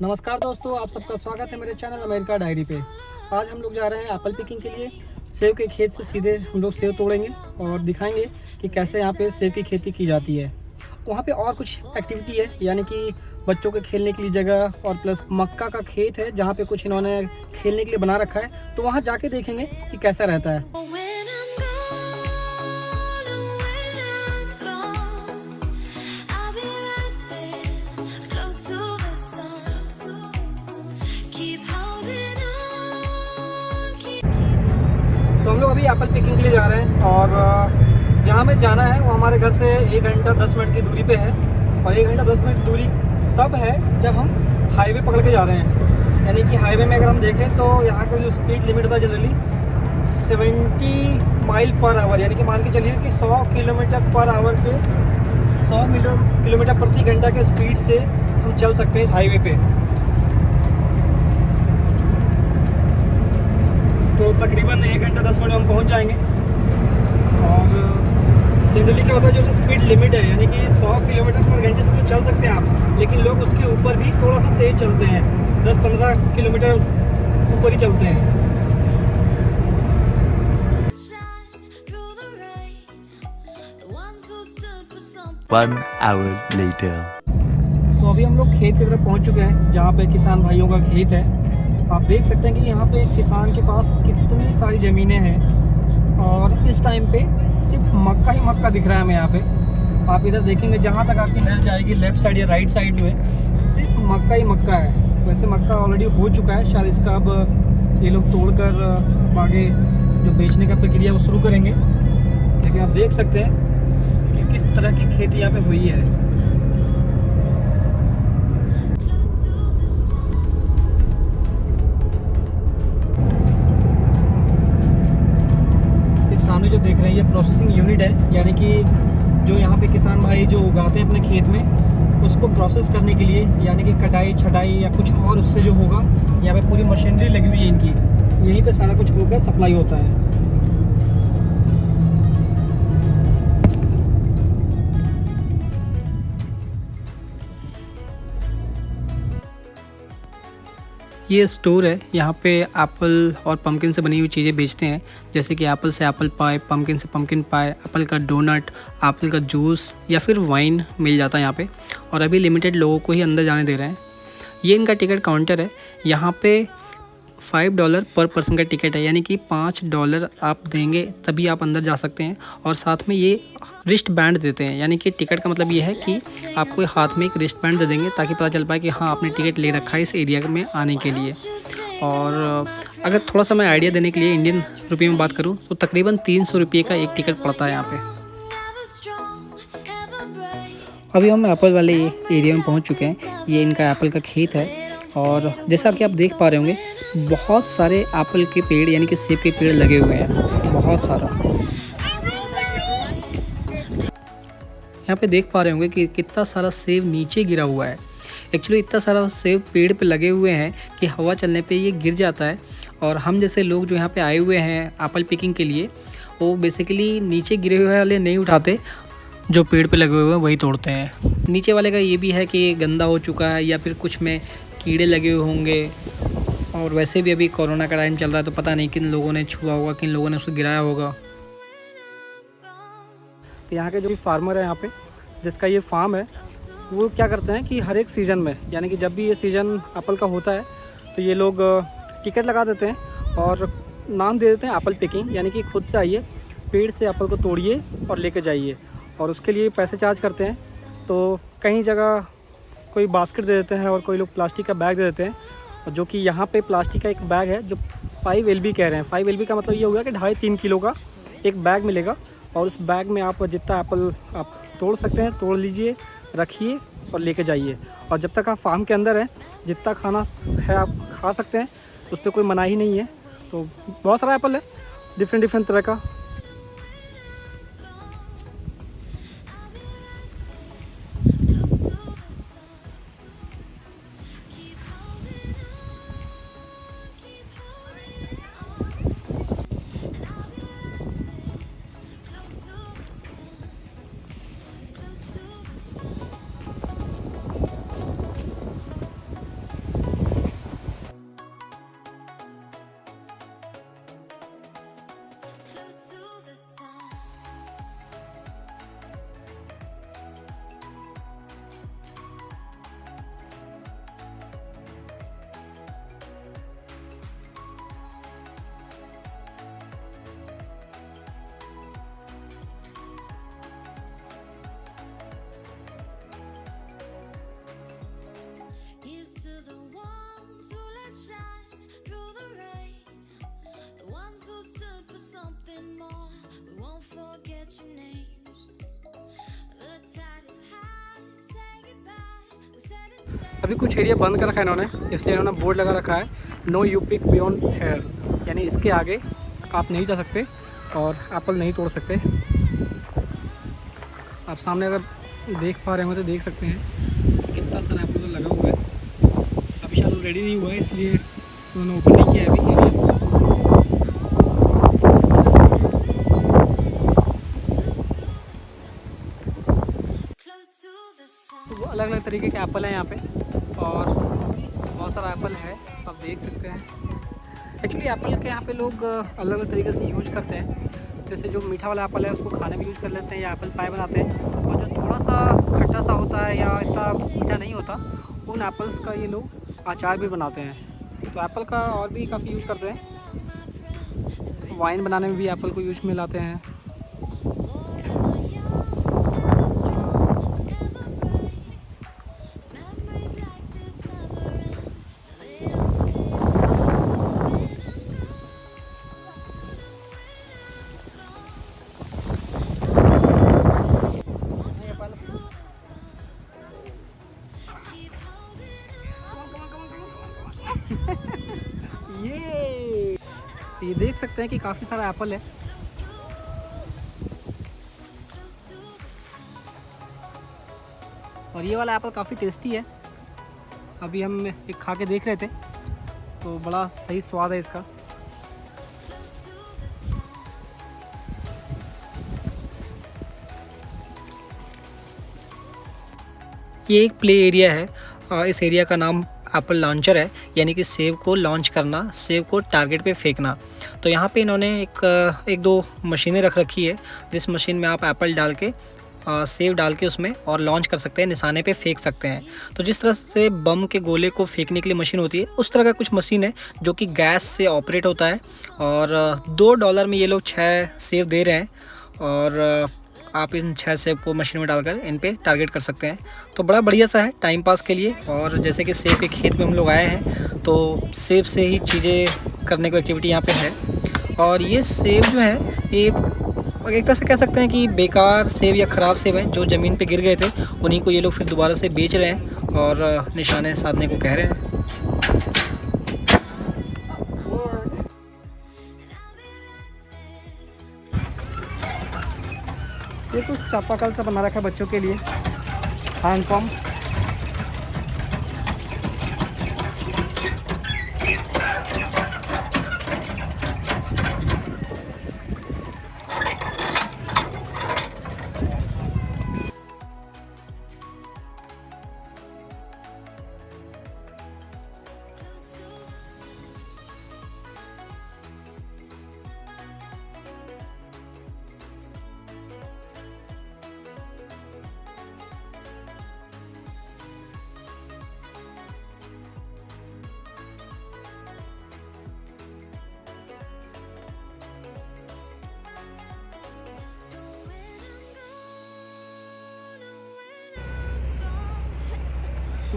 नमस्कार दोस्तों, आप सबका स्वागत है मेरे चैनल अमेरिका डायरी पे। आज हम लोग जा रहे हैं एप्पल पिकिंग के लिए। सेब के खेत से सीधे हम लोग सेब तोड़ेंगे और दिखाएंगे कि कैसे यहाँ पे सेब की खेती की जाती है। वहाँ पे और कुछ एक्टिविटी है, यानी कि बच्चों के खेलने के लिए जगह और प्लस मक्का का खेत है जहाँ पे कुछ इन्होंने खेलने के लिए बना रखा है। तो वहाँ जाके देखेंगे कि कैसा रहता है। तो हम लोग अभी एप्पल पिकिंग के लिए जा रहे हैं और जहाँ हमें जाना है वो हमारे घर से 1 घंटा 10 मिनट की दूरी पे है। और 1 घंटा 10 मिनट दूरी तब है जब हम हाईवे पकड़ के जा रहे हैं। यानी कि हाईवे में अगर हम देखें तो यहाँ का जो स्पीड लिमिट होता है जनरली 70 माइल पर आवर, यानी कि मान के चलिए कि 100 किलोमीटर पर आवर के 100 किलोमीटर प्रति घंटा के स्पीड से हम चल सकते हैं इस हाईवे पे। तो तकरीबन 1 घंटा 10 मिनट में हम पहुंच जाएंगे। और जनरली क्या होता है, जो स्पीड लिमिट है यानी कि 100 किलोमीटर पर घंटे से तो चल सकते हैं आप, लेकिन लोग उसके ऊपर भी थोड़ा सा तेज़ चलते हैं, 10-15 किलोमीटर ऊपर ही चलते हैं। One hour later. तो अभी हम लोग खेत की तरफ पहुंच चुके हैं जहाँ पे किसान भाइयों का खेत है। आप देख सकते हैं कि यहाँ पे किसान के पास कितनी सारी ज़मीनें हैं और इस टाइम पे सिर्फ मक्का ही मक्का दिख रहा है हमें यहाँ पे। आप इधर देखेंगे जहाँ तक आपकी नज़र जाएगी लेफ़्ट साइड या राइट साइड में सिर्फ मक्का ही मक्का है। वैसे मक्का ऑलरेडी हो चुका है, शायद इसका अब ये लोग तोड़कर आगे जो बेचने का प्रक्रिया वो शुरू करेंगे। लेकिन आप देख सकते हैं कि किस तरह की खेती यहाँ पे हुई है। सामने जो देख रहे हैं ये प्रोसेसिंग यूनिट है, यानी कि जो यहाँ पे किसान भाई जो उगाते हैं अपने खेत में उसको प्रोसेस करने के लिए, यानी कि कटाई छटाई या कुछ और उससे जो होगा, यहाँ पे पूरी मशीनरी लगी हुई है इनकी, यहीं पे सारा कुछ होकर सप्लाई होता है। ये स्टोर है, यहाँ पे एप्पल और पम्पकिन से बनी हुई चीज़ें बेचते हैं, जैसे कि एप्पल से एप्पल पाई, पम्पकिन से पम्पकिन पाई, एप्पल का डोनट, एप्पल का जूस या फिर वाइन मिल जाता है यहाँ पे। और अभी लिमिटेड लोगों को ही अंदर जाने दे रहे हैं। ये इनका टिकट काउंटर है। यहाँ पे $5 पर पर्सन का टिकट है, यानी कि $5 आप देंगे तभी आप अंदर जा सकते हैं। और साथ में ये रिस्ट बैंड देते हैं, यानी कि टिकट का मतलब ये है कि आपको हाथ में एक रिस्ट बैंड दे देंगे ताकि पता चल पाए कि हाँ आपने टिकट ले रखा है इस एरिया में आने के लिए। और अगर थोड़ा सा मैं आइडिया देने के लिए इंडियन रुपये में बात करूँ तो तकरीबन 300 रुपये का एक टिकट पड़ता है यहाँ पे। अभी हम एप्पल वाले एरिया में पहुँच चुके हैं। ये इनका एप्पल का खेत है और जैसा कि आप देख पा रहे होंगे बहुत सारे एप्पल के पेड़ यानी कि सेब के पेड़ लगे हुए हैं, बहुत सारा। यहाँ पे देख पा रहे होंगे कि कितना सारा सेब नीचे गिरा हुआ है। एक्चुअली इतना सारा सेब पेड़ पे लगे हुए हैं कि हवा चलने पे ये गिर जाता है। और हम जैसे लोग जो यहाँ पे आए हुए हैं एप्पल पिकिंग के लिए, वो बेसिकली नीचे गिरे हुए वाले नहीं उठाते, जो पेड़ पे लगे हुए हैं वही तोड़ते हैं। नीचे वाले का ये भी है कि गंदा हो चुका है या फिर कुछ में कीड़े लगे हुए होंगे। और वैसे भी अभी कोरोना का टाइम चल रहा है तो पता नहीं किन लोगों ने छुआ होगा, किन लोगों ने उसको गिराया होगा। तो यहाँ के जो भी फार्मर है यहाँ पे जिसका ये फार्म है, वो क्या करते हैं कि हर एक सीज़न में, यानी कि जब भी ये सीज़न एप्पल का होता है तो ये लोग टिकट लगा देते हैं और नाम दे देते हैं एप्पल पिकिंग, यानी कि खुद से आइए, पेड़ से एप्पल को तोड़िए और लेके जाइए। और उसके लिए पैसे चार्ज करते हैं। तो कहीं जगह कोई बास्केट दे देते हैं और कोई लोग प्लास्टिक का बैग दे देते हैं, और जो कि यहाँ पे प्लास्टिक का एक बैग है जो 5 LB कह रहे हैं। 5 LB का मतलब ये होगा कि 2.5-3 किलो का एक बैग मिलेगा। और उस बैग में आप जितना एप्पल आप तोड़ सकते हैं तोड़ लीजिए, रखिए और लेके जाइए। और जब तक आप फार्म के अंदर हैं जितना खाना है आप खा सकते हैं, उस पर कोई मनाही नहीं है। तो बहुत सारा एप्पल है डिफरेंट तरह का। अभी कुछ एरिया बंद कर रखा है इन्होंने, इसलिए इन्होंने बोर्ड लगा रखा है no you pick beyond here, यानी इसके आगे आप नहीं जा सकते और एप्पल नहीं तोड़ सकते। आप सामने अगर देख पा रहे हो तो देख सकते हैं कितना सारा एप्पल तो लगा हुआ है। अभी शायद वो रेडी नहीं हुआ है, इसलिए उन्होंने ओपन नहीं किया है अभी एरिया को। तो अलग अलग तरीके के एप्पल हैं यहाँ पे और बहुत सारा एप्पल है, आप देख सकते हैं। एक्चुअली एप्पल के यहाँ पे लोग अलग अलग तरीके से यूज करते हैं। जैसे जो मीठा वाला एप्पल है उसको खाने में यूज़ कर लेते हैं या एप्पल पाई बनाते हैं, और जो थोड़ा सा खट्टा सा होता है या इतना मीठा नहीं होता उन एप्पल्स का ये लोग अचार भी बनाते हैं। तो एप्पल का और भी काफ़ी यूज़ करते हैं, वाइन बनाने में भी एप्पल को यूज में लाते हैं। ये देख सकते हैं कि काफ़ी सारा एप्पल है। और ये वाला एप्पल काफ़ी टेस्टी है। अभी हम एक खा के देख रहे थे तो बड़ा सही स्वाद है इसका। ये एक प्ले एरिया है, इस एरिया का नाम एप्पल लॉन्चर है, यानी कि सेब को लॉन्च करना, सेब को टारगेट पे फेंकना। तो यहाँ पे इन्होंने एक दो मशीनें रख रखी है, जिस मशीन में आप एप्पल डाल के सेब डाल के उसमें और लॉन्च कर सकते हैं, निशाने पे फेंक सकते हैं। तो जिस तरह से बम के गोले को फेंकने के लिए मशीन होती है, उस तरह का कुछ मशीन है जो कि गैस से ऑपरेट होता है। और $2 में ये लोग 6 सेब दे रहे हैं और आप इन 6 सेब को मशीन में डालकर इन पे टारगेट कर सकते हैं। तो बड़ा बढ़िया सा है टाइम पास के लिए। और जैसे कि सेब के खेत में हम लोग आए हैं तो सेब से ही चीज़ें करने को एक्टिविटी यहाँ पे है। और ये सेब जो है ये एक तरह से कह सकते हैं कि बेकार सेब या ख़राब सेब हैं जो ज़मीन पे गिर गए थे, उन्हीं को ये लोग फिर दोबारा से बेच रहे हैं और निशाने साधने को कह रहे हैं। ये कुछ चापाकल सा बना रखा है बच्चों के लिए, hand pump.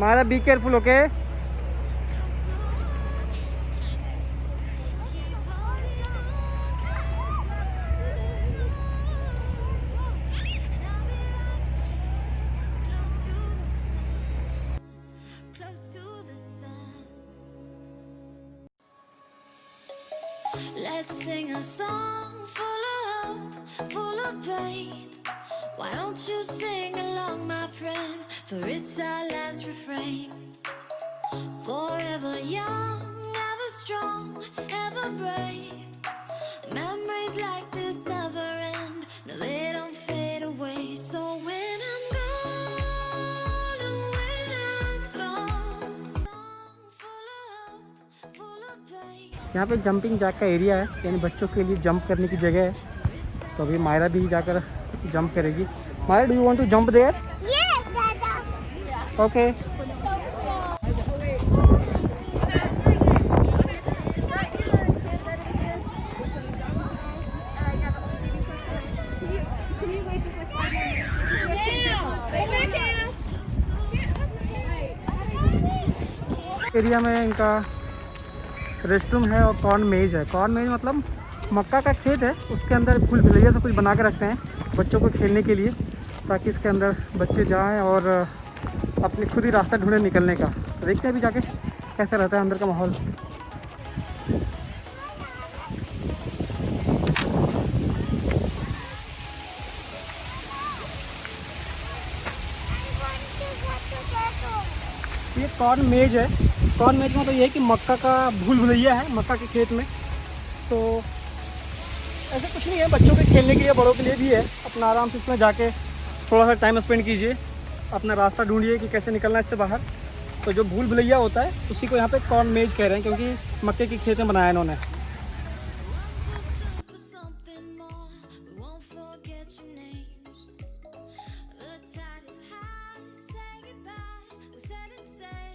Mara, be careful, okay? Let's sing a song full of hope, full of pain. Why don't you sing along, my friend? For it's our last refrain. Forever young, ever strong, ever brave. Memories like this never end. No, they don't fade away. So when I'm gone, oh, when I'm gone, song full of hope, full of pain. यहाँ पे jumping Jack का area है, यानी बच्चों के लिए jump करने की जगह है। तो अभी मायरा भी जाकर जंप करेगी। Myra, do you want to jump there? Yes, Dada. Okay. Area में इनका रेस्टरूम है और कॉर्न मेज है। कॉर्न मेज मतलब मक्का का खेत है, उसके अंदर फूल भिलैया से कुछ बना के रखते हैं बच्चों को खेलने के लिए, ताकि इसके अंदर बच्चे जाएं और अपने खुद ही रास्ता ढूंढे निकलने का। तो देखते हैं अभी जाके कैसा रहता है अंदर का माहौल। ये कॉर्न मेज है। कॉर्न मेज में तो ये है कि मक्का का भूल भुलैया है मक्का के खेत में। तो ऐसा कुछ नहीं है, बच्चों के खेलने के लिए, बड़ों के लिए भी है। अपना आराम से इसमें जाके थोड़ा सा टाइम स्पेंड कीजिए, अपना रास्ता ढूंढिए कि कैसे निकलना है इससे बाहर। तो जो भूल भुलैया होता है उसी को यहाँ पे कॉर्न मेज कह रहे हैं, क्योंकि मक्के के खेत में बनाया इन्होंने। For something more, we won't forget your names. The tide is high, say goodbye, we set it sail.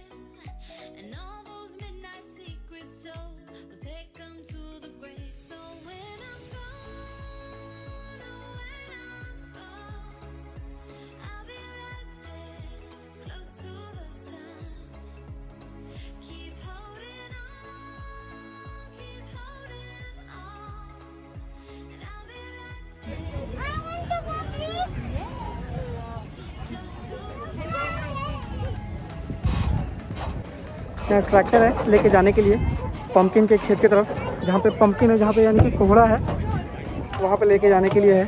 And all those midnight secrets told, we'll take them to the grave. So when I'm gone, oh when I'm gone, I'll be right there, close to the sun. Keep holding on, keep holding on. And I'll be right there. I want to go, please. Close to the sun. यहाँ tractor है लेके जाने के लिए pumpkin के खेत की तरफ, जहाँ पे पंपकिन है, जहाँ पे यानी कि कोहड़ा है, वहाँ पे लेके जाने के लिए है।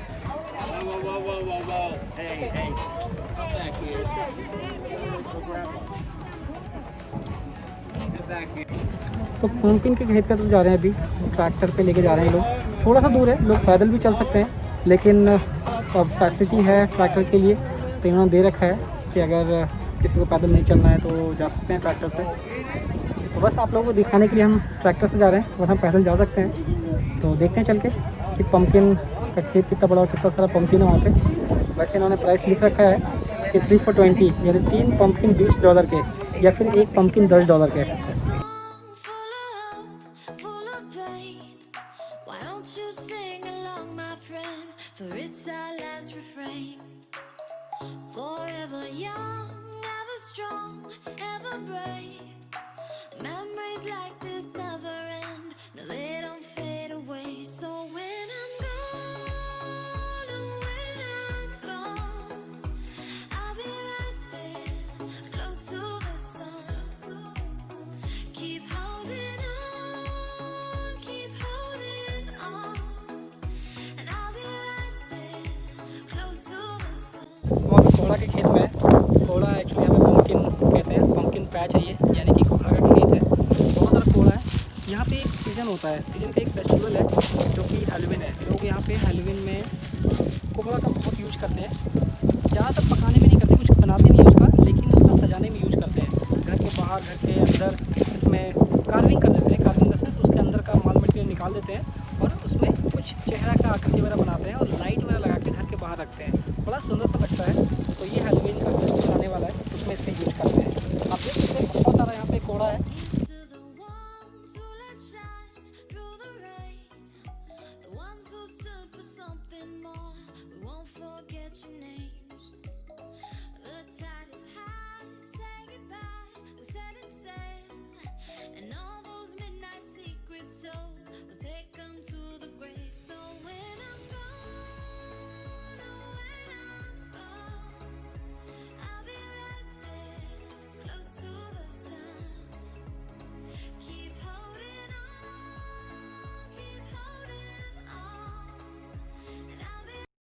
तो पंपकिन के खेत पे तो जा रहे हैं, अभी ट्रैक्टर पे लेके जा रहे हैं लोग। थोड़ा सा दूर है, लोग पैदल भी चल सकते हैं, लेकिन अब फैसिलिटी है ट्रैक्टर के लिए तो इन्होंने दे रखा है कि अगर किसी को पैदल नहीं चलना है तो जा सकते हैं ट्रैक्टर से। तो बस आप लोगों को दिखाने के लिए हम ट्रैक्टर से जा रहे हैं, और हम पैदल जा सकते हैं। तो देखते हैं चल के कि पंपकिन का खेत कितना बड़ा और कितना सारा पंपकिन है वहाँ पे। वैसे इन्होंने प्राइस लिख रखा है कि 3 for 20, यानी 3 पंपकिन $20 के, या फिर 1 पंपकिन $10 के। Full of hope, full of pain. Why don't you sing along, my friend? For it's our last refrain. Forever young, ever strong, ever brave. Memories like this never end. No, they don't fade away. So when I'm gone, oh when I'm gone, I'll be right there, close to the sun. Keep holding on, keep holding on. And I'll be right there, close to the sun. वहाँ पे कोहड़ा के खेत में है। कोहड़ा actually यहाँ पे पंपकिन कहते हैं, पंपकिन पैच है ये, यानी कि कोहड़ा का खेत है। बहुत सारा कोहड़ा है। यहाँ पे एक सीज़न होता है, सीज़न का एक फेस्टिवल है जो कि हैलोवीन है। लोग यहाँ पे हैलोवीन में कोहड़ा का बहुत यूज करते हैं। ज़्यादातर पकाने में नहीं करते, कुछ बनाते नहीं है उसका, लेकिन उसका सजाने में यूज करते हैं। घर के बाहर, घर के अंदर इसमें कार्विंग कर देते हैं। कार्विंग इन द सेंस उसके अंदर का माल मटेरियल निकाल देते हैं और उसमें कुछ चेहरा का आकृति वगैरह बनाते हैं और लाइट वगैरह लगा के घर के बाहर रखते हैं। बड़ा सुंदर सा लगता है। तो ये हैलोवीन का फेस्टिवल आने वाला है, उसमें इसका यूज करते हैं। आप देख सकते हैं बहुत सारा यहाँ पे कोहड़ा है। To the ones who let shine through the rain, the ones who stood for something more, we won't forget your name.